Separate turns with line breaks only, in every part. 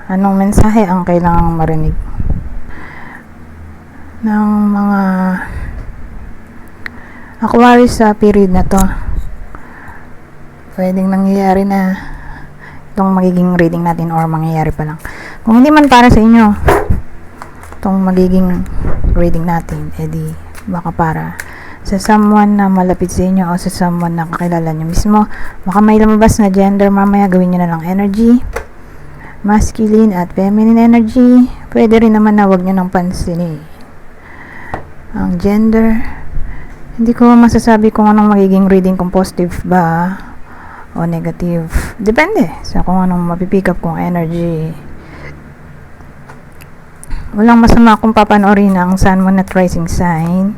Anong mensahe ang kailangang marinig ng mga Aquarius sa period na to? Pwedeng nangyayari na itong magiging reading natin or mangyayari pa lang. Kung hindi man para sa inyo itong magiging reading natin, edi baka para sa someone na malapit sa inyo o sa someone na kakilala nyo mismo. Baka may lumabas na gender mamaya, gawin nyo na lang energy, masculine at feminine energy. Pwede rin naman na wag nyo nang pansinin ang gender. Hindi ko masasabi kung anong magiging reading, kung positive ba o negative. Depende sa kung anong mapipick up kong energy. Walang masama kung papanoorin ang Sun, Moon at Rising sign,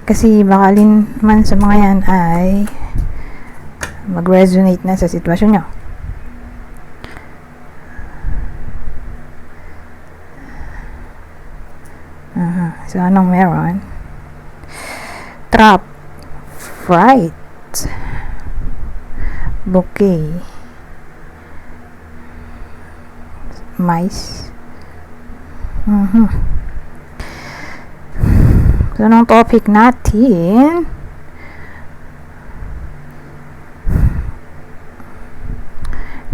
kasi baka alin man sa mga yan ay mag-resonate na sa sitwasyon nyo. So anong meron? Trap, fright, bouquet, mice. So anong topic natin?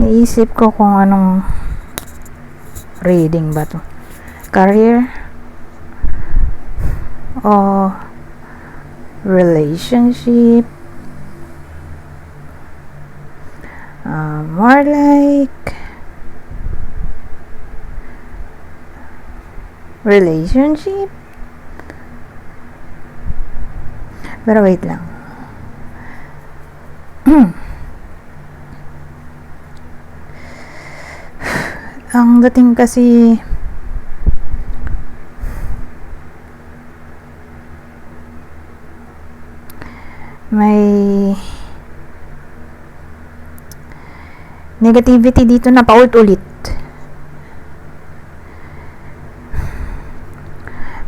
Naisip ko kung anong reading ba to. Career o relationship, more like relationship. Pero wait lang. Ang dating kasi may negativity dito na paulit-ulit.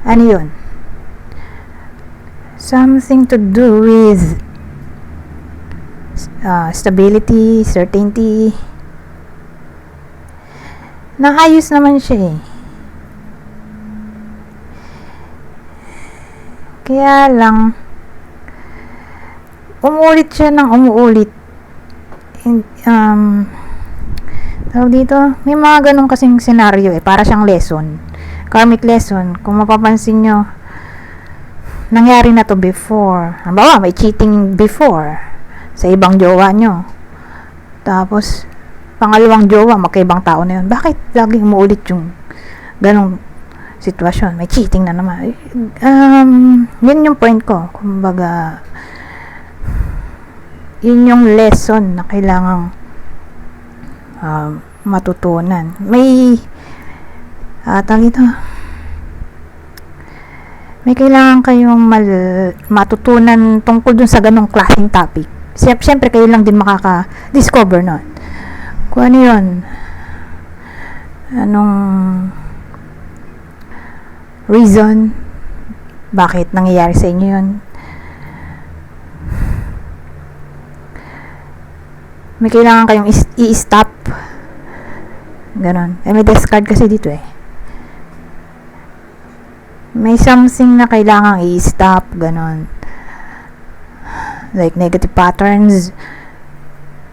Ano yun? Something to do with stability, certainty. Naayos naman siya eh. Kaya lang umuulit siya ng umuulit. Tawag dito, may mga ganun kasing senaryo eh, para siyang lesson, karmic lesson. Kung mapapansin nyo, nangyari na to before. Halimbawa, may cheating before sa ibang jowa nyo, tapos pangalawang jowa, magkaibang tao na yun. Bakit laging umuulit yung ganong sitwasyon? May cheating na naman. Yun yung point ko. Kumbaga, yun yung lesson na kailangang matutunan. May may kailangan kayong matutunan tungkol dun sa ganong klaseng topic. Siyempre kayo lang din makaka-discover nun kung ano yun, anong reason bakit nangyayari sa inyo yun. May kailangan kayong i-stop. Ganon. May discard kasi dito eh. May something na kailangan i-stop. Ganon. Like negative patterns.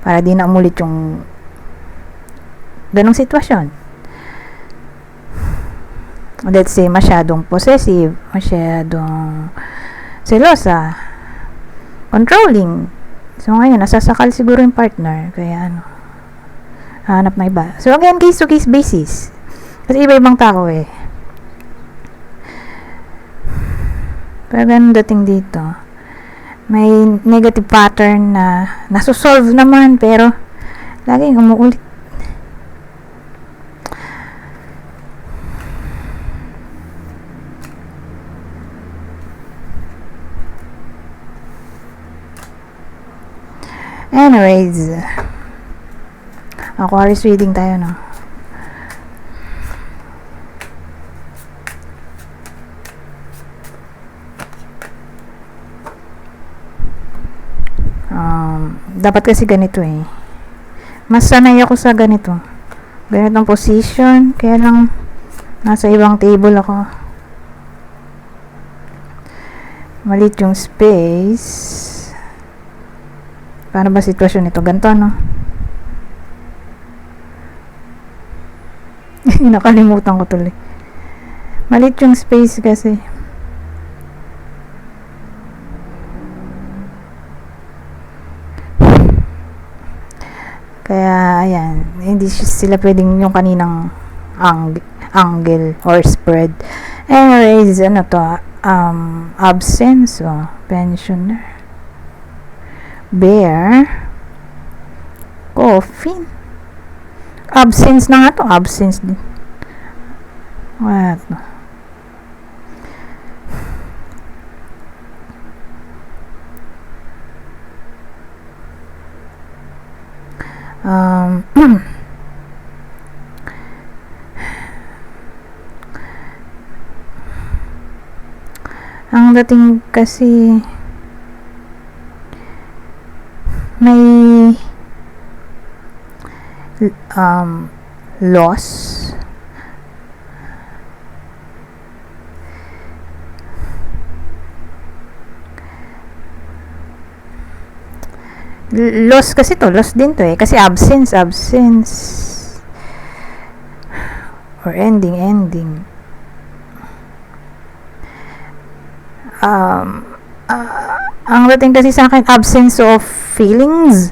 Para di na umulit yung ganong sitwasyon. Let's say, masyadong possessive. Masyadong selosa. Controlling. So ngayon, nasasakal siguro yung partner. Kaya hanap na iba. So again, case to case basis. Kasi iba-ibang tao eh. Pero ganun dating dito. May negative pattern na nasusolve naman, pero laging umuulit. Anyways, Aquarius reading tayo, no? Dapat kasi ganito eh. Mas sanay ako sa ganito. ganitong position, kaya lang nasa ibang table ako. Malit yung space. Paano ba sitwasyon nito? Ganito, no? Nakalimutan ko tuloy. Malit yung space kasi. Kaya, ayan. Hindi sila pwedeng yung kaninang angle or spread. Anyways, ano to? Absence. Pensioner. Bear. Coffin. Absence na nga to. Absence din. What? Ang dating kasi may loss kasi to, loss din to kasi absence or ending ang dating kasi sa akin, absence of feelings.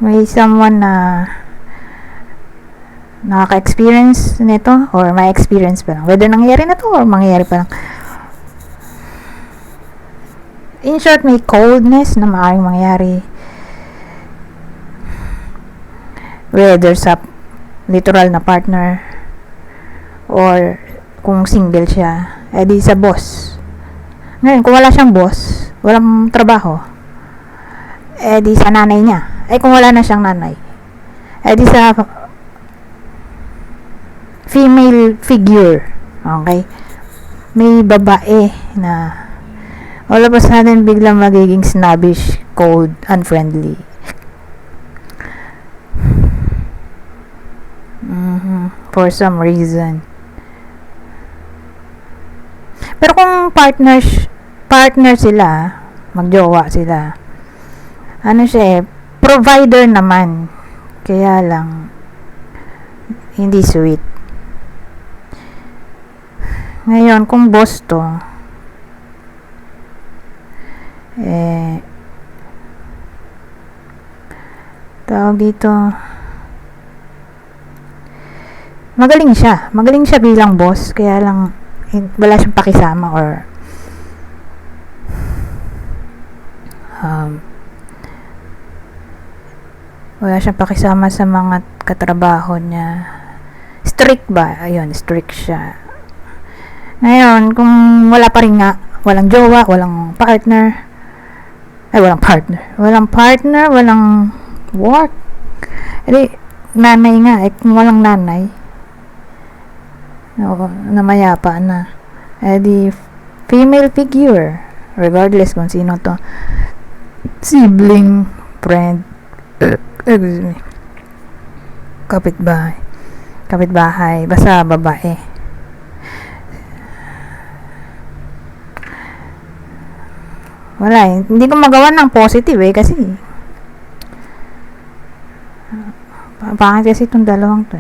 May someone na nakaka-experience nito or may experience pa lang, whether nangyayari na to or mangyayari pa lang. In short, may coldness na maaaring mangyari, whether sa literal na partner or kung single siya, edi sa boss. Ngayon, kung wala siyang boss, walang trabaho, edi sa nanay niya. Kung wala na siyang nanay, edi sa female figure. Okay? May babae na all of a sudden biglang magiging snobbish, cold, unfriendly. For some reason. Pero kung partner sila, magjowa sila, ano siya provider naman. Kaya lang, hindi sweet. Ngayon, kung boss to, tawag dito, magaling siya bilang boss, kaya lang wala siyang pakisama or wala siyang pakisama sa mga katrabaho niya. Strict ba? Ayun, strict siya. Ngayon, kung wala pa rin nga, walang jowa, walang partner, walang work, nanay nga, kung walang nanay, namayapa na, female figure, regardless kung sino to, sibling, friend, kapitbahay, basta babae. Wala hindi ko magawa ng positive kasi pangit kasi itong dalawang to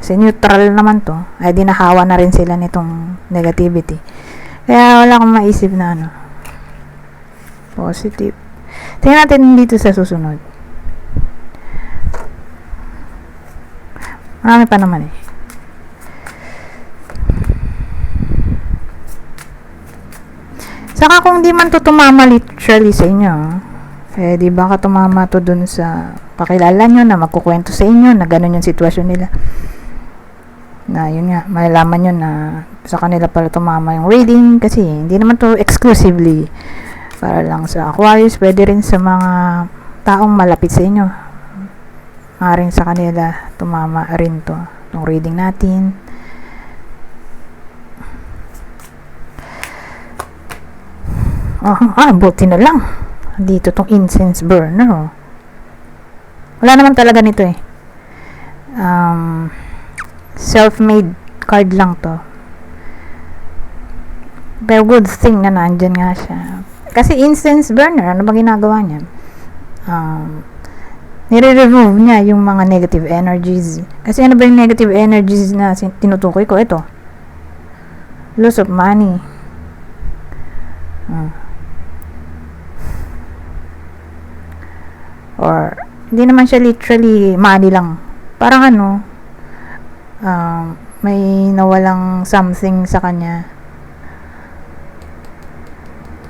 kasi neutral naman to, ay dinahawa na rin sila nitong negativity, kaya wala akong maisip na positive. Tingnan natin dito sa susunod. Marami pa naman Saka kung di man to tumama literally sa inyo, di ba ka tumama to dun sa kakilala nyo na magkukwento sa inyo na ganun yung sitwasyon nila, na yun nga, malalaman nyo na sa kanila pala tumama yung reading, kasi hindi naman to exclusively para lang sa Aquarius, pwede rin sa mga taong malapit sa inyo, maaaring sa kanila tumama rin to, itong reading natin. Buti na lang dito tong incense burner. Wala naman talaga nito self-made card lang to. Pero good thing na nandyan nga siya. Kasi incense burner, ano ba ginagawa niya? Nire-remove niya yung mga negative energies. Kasi ano ba yung negative energies na tinutukoy ko? Ito. Loss of money. Or, hindi naman siya literally money lang. Parang ano, may nawalang something sa kanya.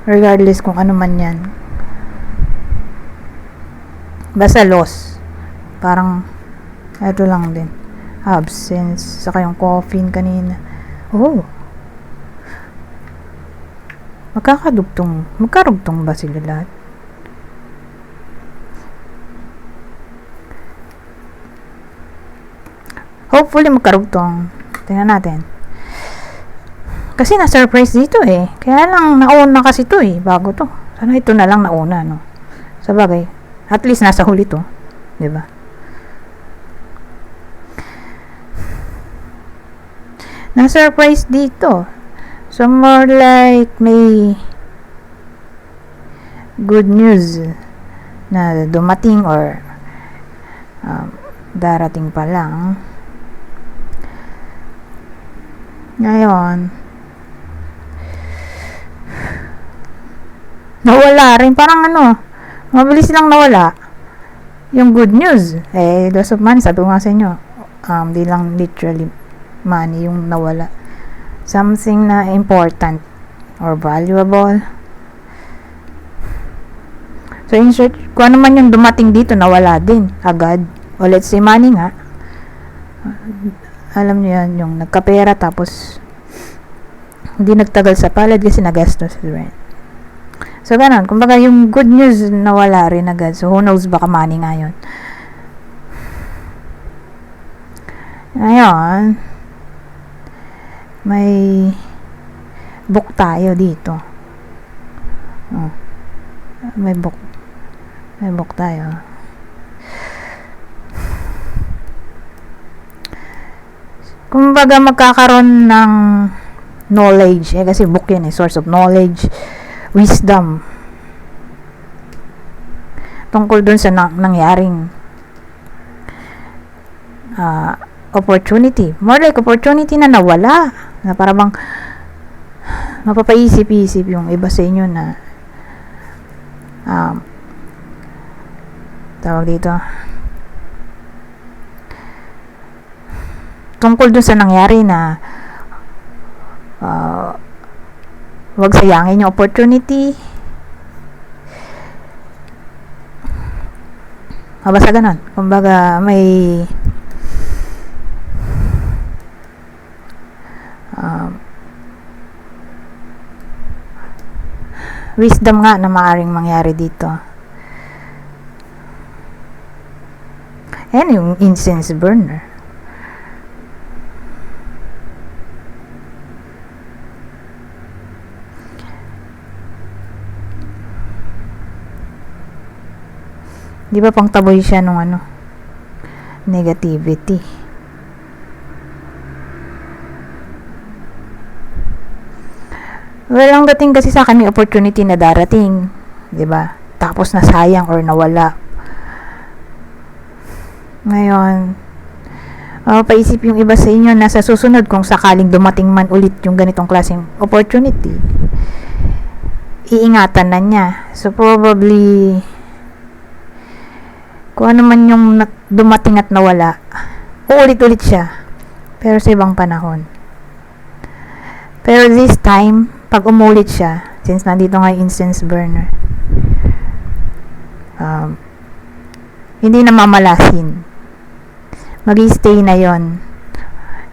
Regardless kung ano man yan. Basta loss. Parang, ito lang din. Absence. Saka yung coffin kanina. Oh. Magkarugtong ba sila lahat? Hopefully magkarugtong. Tingnan natin. Kasi na-surprise dito eh. Kaya lang nauna kasi to eh. Bago to. Sana ito na lang nauna, no? Sabagay. At least nasa huli to. Diba? Na-surprise dito. So more like may good news na dumating or darating pa lang. Ngayon, nawala rin. Parang ano, mabilis lang nawala yung good news. Loss of money, sabi ko nga sa inyo, di lang literally money yung nawala. Something na important or valuable. So, insert, kung ano man yung dumating dito, nawala din agad. O let's say money nga. Alam niyo yan, yung nagkapera tapos hindi nagtagal sa palad kasi nagastos rin. So, ganun. Kumbaga, yung good news nawala rin agad. So, who knows, baka money nga yun. Ngayon, may book tayo dito. May book tayo. Kumbaga, magkakaroon ng knowledge. Kasi book yun source of knowledge, wisdom. Tungkol dun sa nangyaring opportunity. More like opportunity na nawala. Na para bang mapapaisip-isip yung iba sa inyo na tawag dito, tungkol dun sa nangyari na wag sayangin yung opportunity. Basta ganun. Kumbaga, may wisdom nga na maaring mangyari dito. Ayan yung incense burner. Di ba pang taboy siya nung negativity. Well, ang dating kasi sa akin may opportunity na darating, di ba? Tapos nasayang or nawala. Ngayon, paisip yung iba sa inyo na sa susunod kung sakaling dumating man ulit yung ganitong klaseng opportunity, iingatan na niya. So probably kung ano man yung dumating at nawala, uulit-ulit siya. Pero sa ibang panahon. Pero this time, pag umulit siya, since nandito nga yung incense burner, hindi na mamalasin. Mag-i-stay na yon.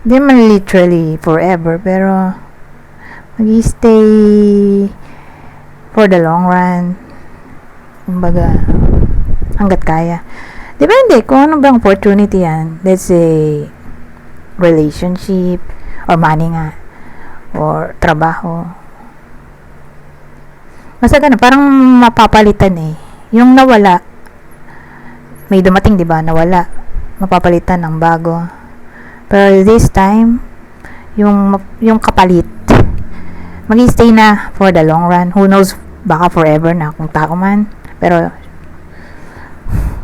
Hindi man literally forever, pero mag-i-stay for the long run. Kumbaga, hanggat kaya. Depende kung ano bang opportunity yan. Let's say, relationship, or money nga, or trabaho. Basta ganun, parang mapapalitan eh. Yung nawala, may dumating, di ba? Nawala. mapapalitan ng bago. Pero this time, yung kapalit, mag-stay na for the long run. Who knows, baka forever na kung tao man. Pero,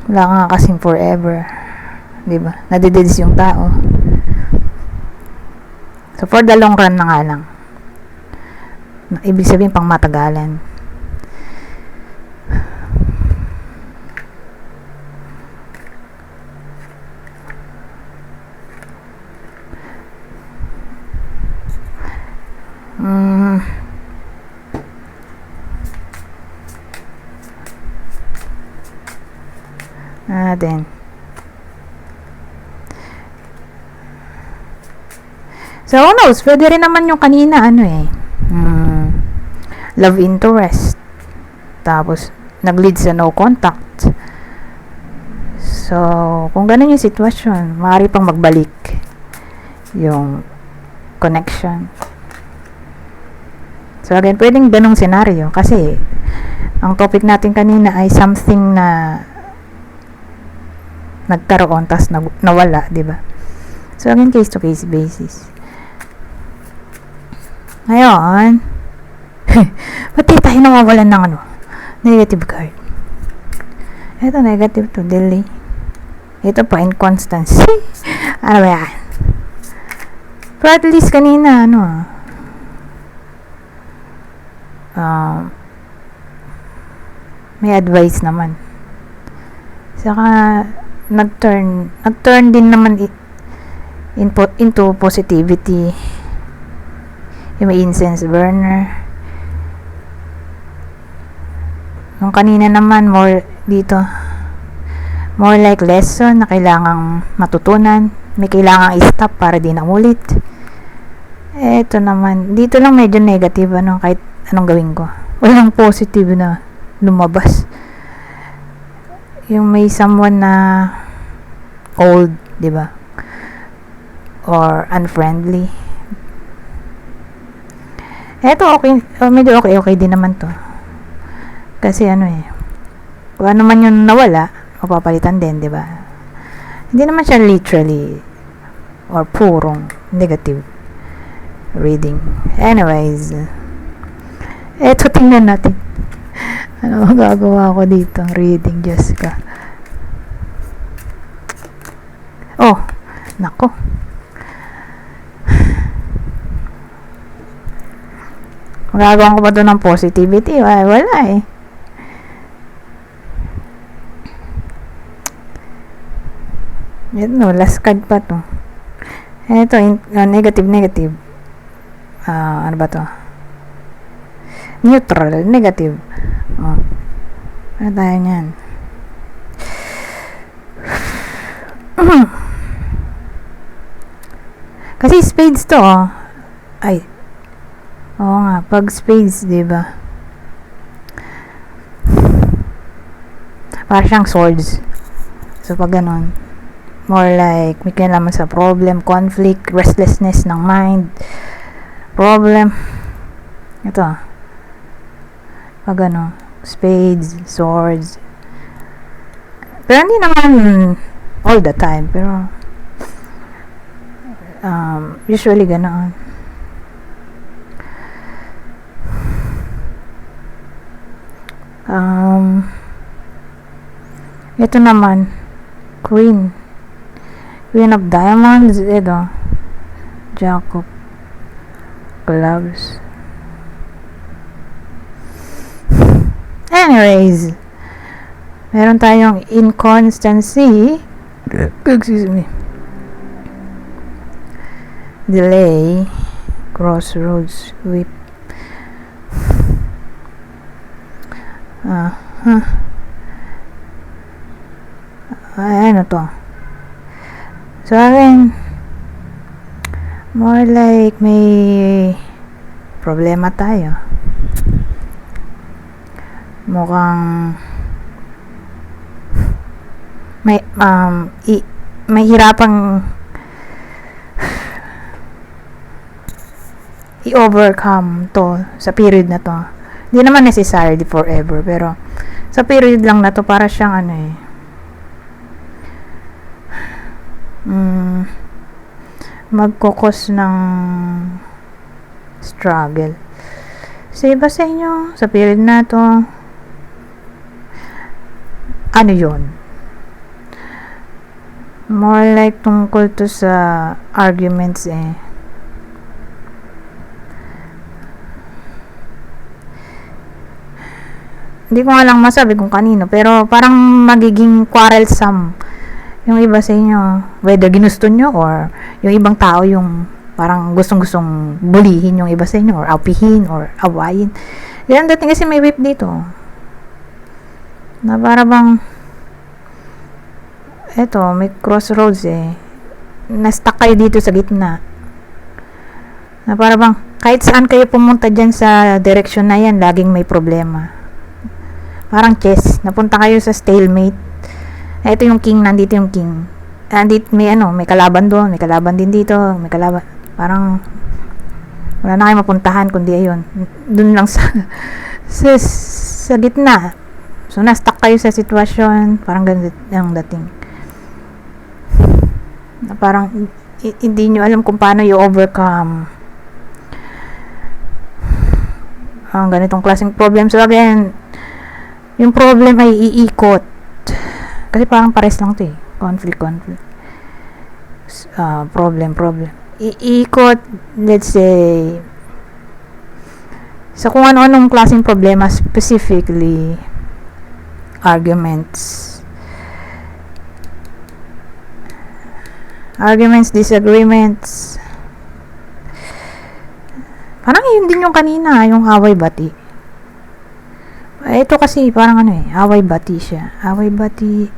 wala nga kasing forever. Diba? Nadididis yung tao. So, for the long run na nga lang. Ibig sabihin, pang matagalan. Then so who knows, pwede rin naman yung kanina love interest, tapos nag-lead sa no contact. So kung ganun yung sitwasyon, maaari pang magbalik yung connection. So again, pwedeng ganung senaryo kasi ang topic natin kanina ay something na nagkaroon tas nawala, di ba? So again, case to case basis. Ngayon, pati tayo nawawalan ng negative card. Ito negative to delay. Ito pa inconstancy. Ano ba yan? Pero at least kanina may advice naman. Saka nag-turn din naman into positivity. Yung may incense burner. Yung kanina naman more like lesson na kailangang matutunan, may kailangang i-stop para di na ulit. Eto naman, dito lang medyo negative kahit anong gawin ko. Walang positive na lumabas. Yung may someone na old, di ba? Or unfriendly. Eto okay, medyo okay din naman to. Kasi kung ano man yung nawala, mapapalitan din, di ba? Hindi naman siya literally or purong negative reading. Anyways, eto tingnan natin. Ano magagawa ko dito? Reading, Jessica. Oh, nako. Magagawa ko ba ito ng positivity? Wala eh. Ito, last card pa to. Ito, negative. Ano ba to? Neutral, negative. Ano tayo niyan? Kasi spades to, ay, oo nga, pag spades, diba? Para siyang swords. So, pag ganun, more like, may kinalaman sa problem, conflict, restlessness ng mind, problem. Ito, pag spades, swords. Pero hindi naman all the time, pero usually ganoon. Ito naman, Queen of Diamonds. Ito, Jack of Clubs. Anyways, meron tayong inconstancy, excuse me, delay, crossroads, whip. Ano to? So again, more like may problema tayo. Mukhang may hirapang i-overcome to sa period na to. Hindi naman necessarily forever, pero sa period lang na to para siyang magkukos ng struggle. Sa iba sa inyo, sa period na to, ano yun? More like tungkol to sa arguments Hindi ko nga lang masabi kung kanino, pero parang magiging quarrelsome yung iba sa inyo, whether ginusto nyo or yung ibang tao yung parang gustong-gustong bulihin yung iba sa inyo or apihin or awayin. Yan dating kasi may whip dito na para bang eto, may crossroads na-stuck kayo dito sa gitna na para bang kahit saan kayo pumunta dyan sa direction na yan, laging may problema. Parang chess, napunta kayo sa stalemate. Ito yung king, nandito yung king. Nandito may kalaban doon, may kalaban din dito, may kalaban. Parang wala na kayo mapuntahan kundi ayun. Doon lang sa gitna. So na-stuck kayo sa sitwasyon, parang ganito yung dating. Na parang hindi nyo alam kung paano i-overcome ang ganitong klaseng problem. So again, yung problem ay iikot kasi parang pares lang to conflict problem iikot, let's say sa kung ano-anong klaseng problema, specifically arguments, disagreements. Parang yun din yung kanina, yung away-bati. Ito kasi parang away-bati siya. Away-bati.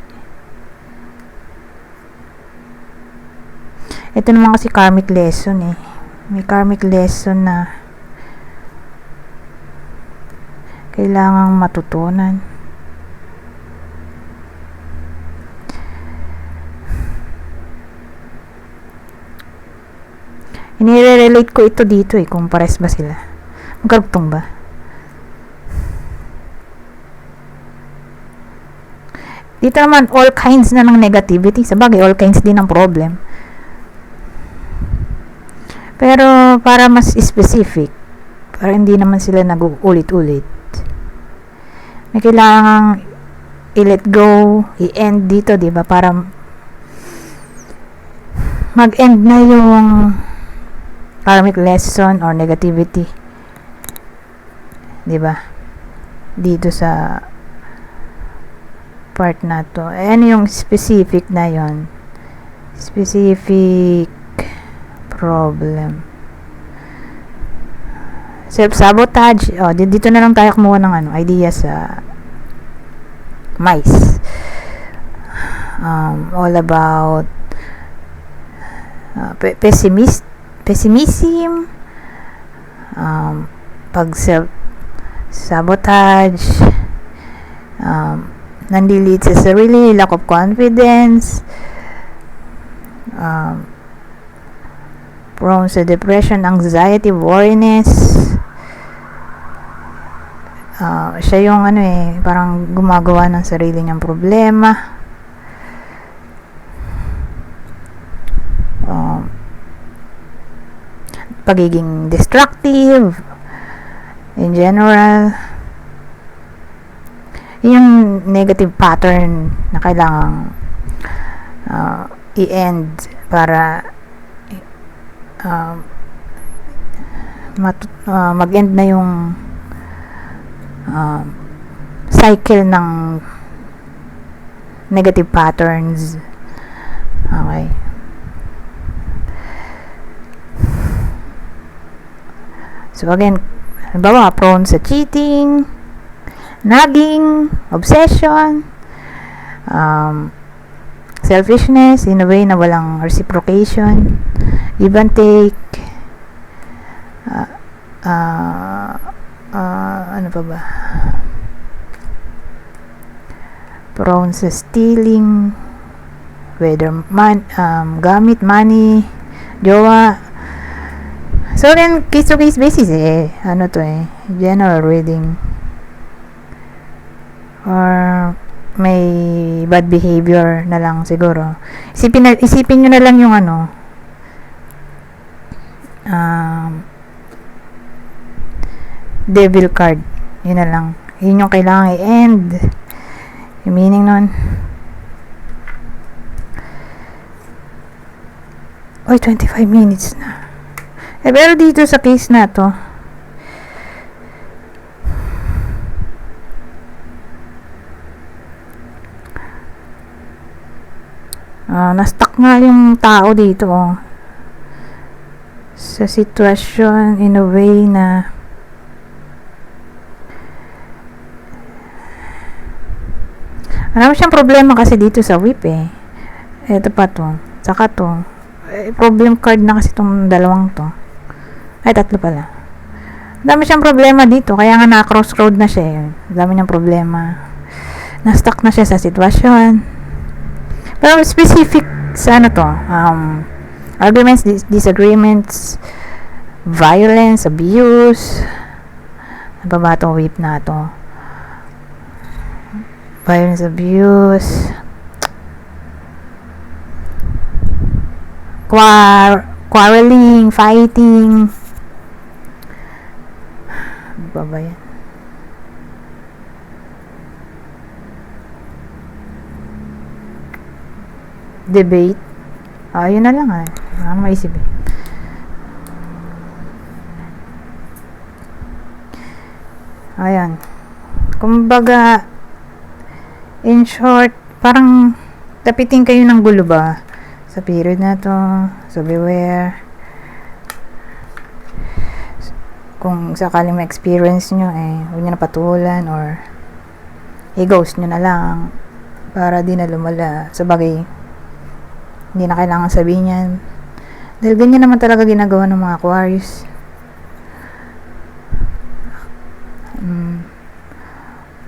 Ito naman kasi karmic lesson May karmic lesson na kailangang matutunan. Inire-relate ko ito dito kung pares ba sila. Magkarugtong ba? Dito naman, all kinds na ng negativity. Sabagay, all kinds din ng problem. Pero, para mas specific, para hindi naman sila nag-ulit-ulit, may kailangang i-let go, i-end dito, diba? Para mag-end na yung karmic lesson or negativity. Diba? Dito sa part na to. Ano yung specific na yon? Specific problem. Self-sabotage. Dito na lang tayo kumuha ng idea sa mice. All about pessimism, pag self-sabotage, nanlilead sa sarili, lack of confidence, prone sa depression, anxiety, worriness. Siya yung parang gumagawa ng sarili niyang problema. Pagiging destructive in general. Yung negative pattern na kailangang i-end para mag-end na yung cycle ng negative patterns. Okay. So again, halimbawa, prone sa cheating, nagging, obsession, selfishness in a way na walang reciprocation, give and take, ano pa ba? Prone sa stealing, whether gamit, money, jowa. So then, case to case basis general reading. Or may bad behavior na lang siguro. Isipin nyo na lang yung devil card. Yun na lang. Yun yung kailangan i-end. Yung meaning nun. Oy, 25 minutes na. Pero dito sa case na to, na-stuck nga yung tao dito, sa sitwasyon in a way na marami siyang problema kasi dito sa whip Ito pa to. Saka to. Problem card na kasi itong dalawang to. Ay, tatlo pala. Dami siyang problema dito. Kaya nga na-crossroad na siya. Dami niyang problema. Na-stuck na siya sa sitwasyon. Pero specific sa arguments, disagreements, violence, abuse. Ano pa ba itong whip na to? Violence, abuse, quarreling, fighting. Ano ba yan? Debate. Yun na lang Wala nang maisip Ayan. Kumbaga, in short, parang tapitin kayo ng gulo ba sa period na to. So beware. Kung sakaling ma-experience nyo huwag nyo na patulan or i-ghost nyo na lang para di na lumala. Sa bagay, hindi na kailangan sabihin yan dahil ganyan naman talaga ginagawa ng mga Aquarius.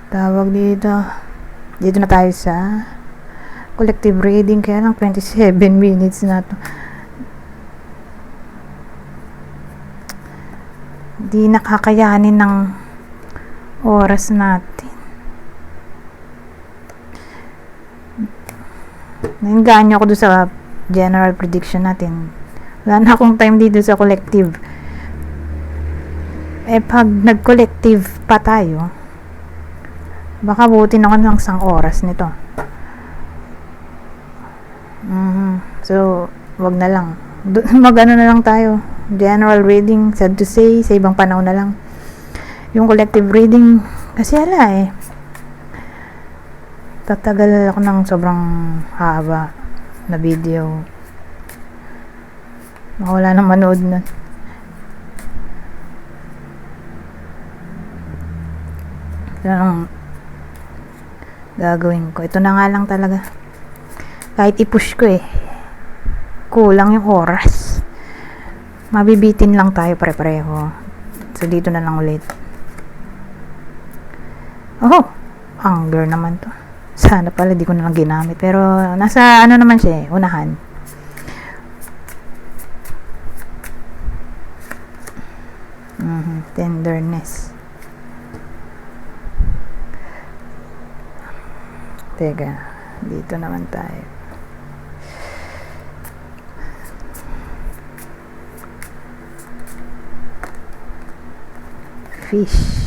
Tawag dito na tayo sa collective reading. Kaya lang 27 minutes na to. Di nakakayanin ng oras natin. Nainganyo ako doon sa general prediction natin. Wala na akong time dito sa collective. Pag nag-collective pa tayo, baka buutin ako ng isang oras nito. So, wag na lang. Mag-ano na lang tayo. General reading, sad to say, sa ibang panahon na lang. Yung collective reading, kasi tatagal ako ng sobrang haba na video. Wala nang manood nun. Anong gagawin ko? Ito na nga lang talaga. Kahit i-push ko kulang yung oras. Mabibitin lang tayo pare-pareho. So dito na lang ulit. Anger naman to. Sana pala di ko na lang ginamit. Pero nasa naman siya unahan. Tenderness. Teka, dito naman tayo. Fish.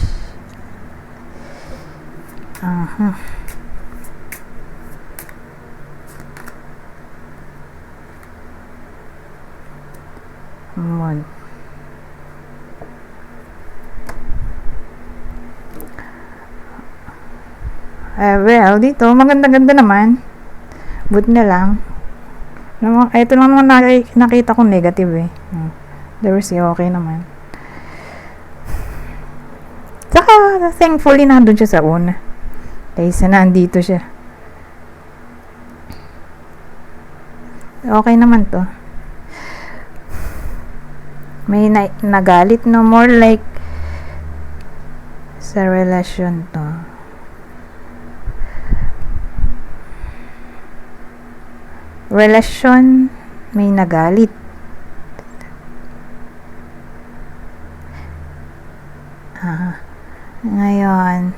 Moon. Well, dito, maganda-ganda naman. But na lang. Ito lang naman nakita kong negative The rest okay naman. Saka, thankfully, nandun siya sa una. Kaysa nandito siya. Okay naman to. May nagalit, no? More like sa relasyon to. Relasyon, may nagalit. Ngayon,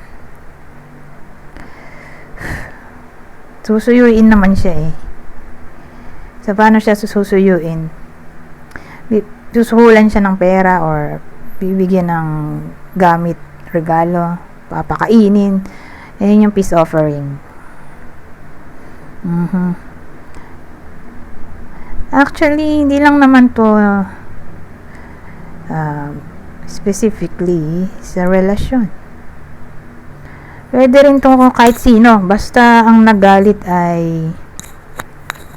susuyuin naman siya eh. So, paano siya susuyuin? Susuhulan siya ng pera or bibigyan ng gamit, regalo, papakainin. Yan yung peace offering. Actually, hindi lang naman to specifically sa relasyon. Pwede rin to kahit sino, basta ang nagalit ay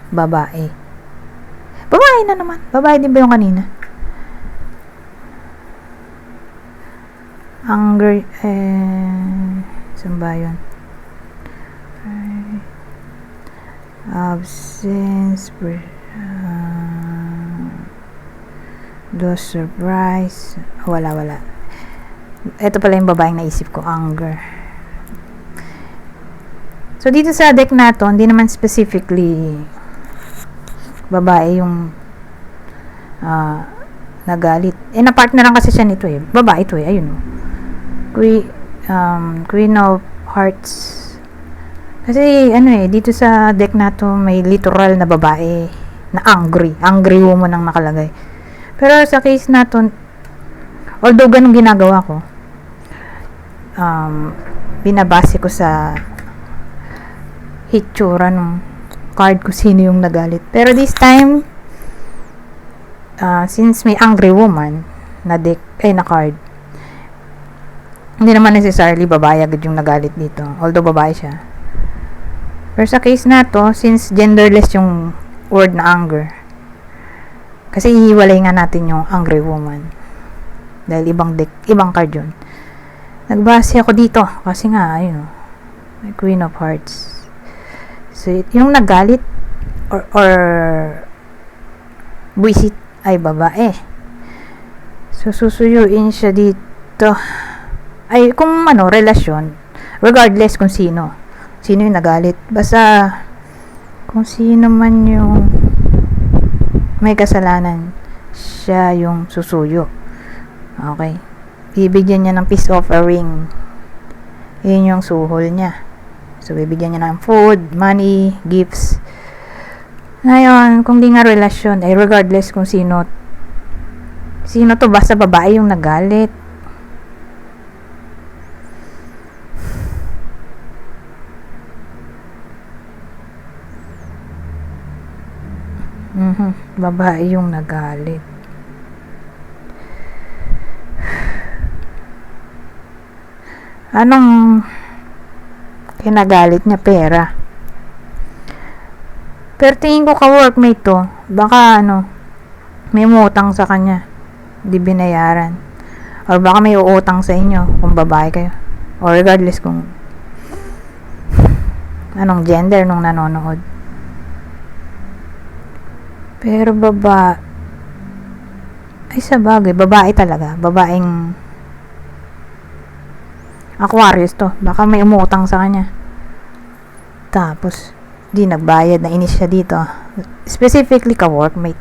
babae. Babae na naman. Babae din ba yung kanina? Anger, saan ba yun? Absence, loss, surprise. Wala. Ito pala yung babaeng naisip ko, anger. So, dito sa deck na to, hindi naman specifically babae yung nagalit. Na-partneran kasi siya nito eh. Babae ito eh. Ayun o. Queen of Hearts. Kasi, dito sa deck na to, may literal na babae na angry. Angry woman ang nakalagay. Pero sa case na to, although ganun ginagawa ko, binabase ko sa hitsura ng card kung sino yung nagalit. Pero this time, since may angry woman na deck, na card, hindi naman necessarily babae agad yung nagalit dito. Although babae siya. Pero sa case na to, since genderless yung word na anger, kasi hihiwalay nga natin yung angry woman. Dahil ibang deck, ibang card yun. Nagbase ako dito. Kasi nga, ayun, Queen of Hearts. So, yung nagalit or buwisit ay babae. So, susuyuin siya dito. Ay, kung relasyon, regardless kung sino yung nagalit. Basta, kung sino man yung may kasalanan, siya yung susuyo. Okay. Bibigyan niya ng peace offering. Yun yung suhol niya. So, bibigyan niya ng food, money, gifts. Ngayon, kung di nga relasyon, regardless kung sino to, basta babae yung nagalit. Babae yung nagalit. Anong kinagalit niya? Pera. Pero tingin ko ka-workmate to, baka may umutang sa kanya, di binayaran. Or baka may uutang sa inyo kung babae kayo. Or regardless kung anong gender nung nanonood. Pero ay sa bagay, babae talaga. Babaeng Aquarius to. Baka may umutang sa kanya. Tapos, di nagbayad, na inis siya dito. Specifically ka-workmate.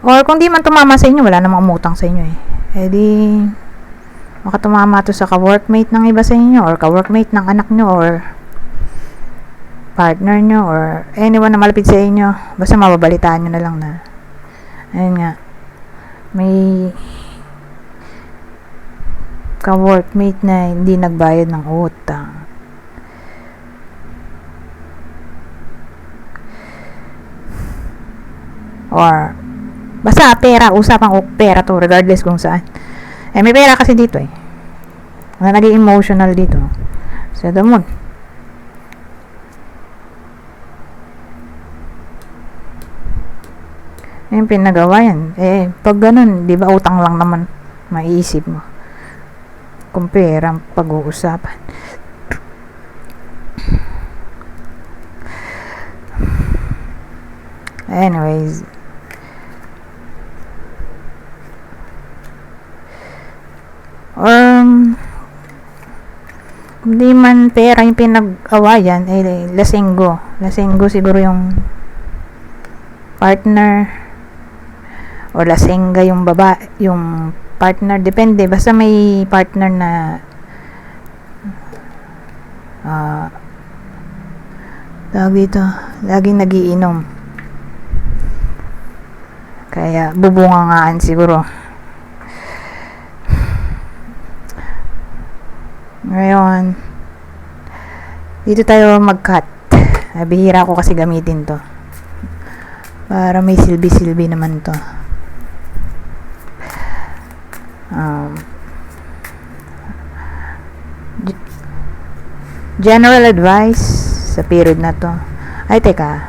Or kung di man tumama sa inyo, wala namang umutang sa inyo eh. Di baka tumama to sa ka-workmate ng iba sa inyo, or ka-workmate ng anak nyo, or partner nyo, or anyone na malapit sa inyo. Basta mababalitaan nyo na lang na ayun nga, may ka-workmate na hindi nagbayad ng utang. Or basta pera, usapang pera to, regardless kung saan. May pera kasi dito eh. Naging emotional dito. So, the moon. Yung pinagawa yan. Pag ganun, di ba utang lang naman maiisip mo. Kung pera ang pag-uusapan. Anyways, hindi man pera yung pinag-awayan, lasenggo siguro yung partner, o lasengga yung babae, yung partner, depende, basta may partner na tawag dito, laging nagiinom, kaya bubungangaan siguro. Ngayon, dito tayo mag-cut. Bihira ko kasi gamitin to para may silbi-silbi naman to. General advice sa period na to. Ay, teka.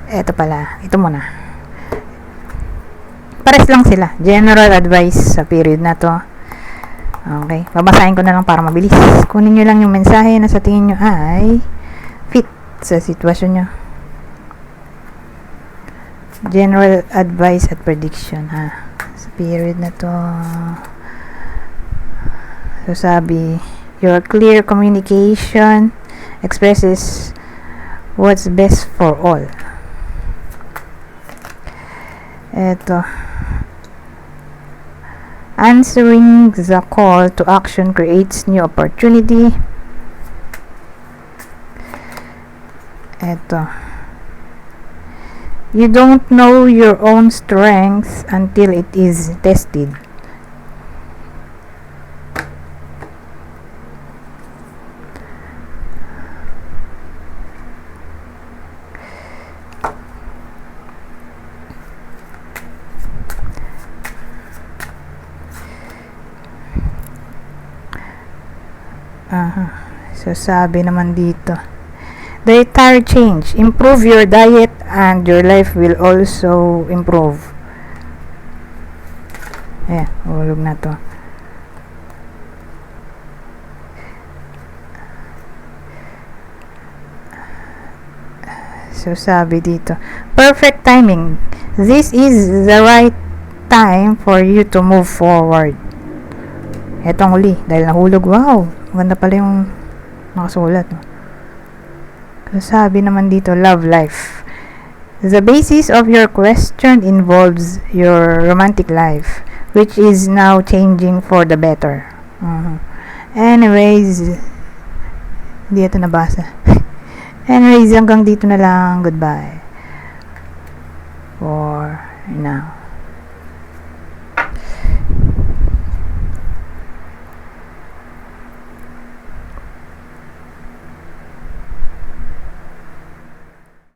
Ito pala. Ito muna. Pares lang sila. General advice sa period na to. Okay. Babasahin ko na lang para mabilis. Kunin nyo lang yung mensahe na sa tingin nyo ay fit sa sitwasyon nyo. General advice at prediction, ha. Sa period na to. So, sabi, your clear communication expresses what's best for all. Eto. Answering the call to action creates new opportunity. Eto. You don't know your own strength until it is tested. So, sabi naman dito, the entire change. Improve your diet and your life will also improve. Ayan, hulog na to. So, sabi dito, perfect timing. This is the right time for you to move forward. Etong uli, dahil nahulog, wow, maganda pala yung nakasulat. Sabi naman dito, love life. The basis of your question involves your romantic life, which is now changing for the better. Anyways, hindi ito nabasa. Anyways, hanggang dito na lang. Goodbye for now.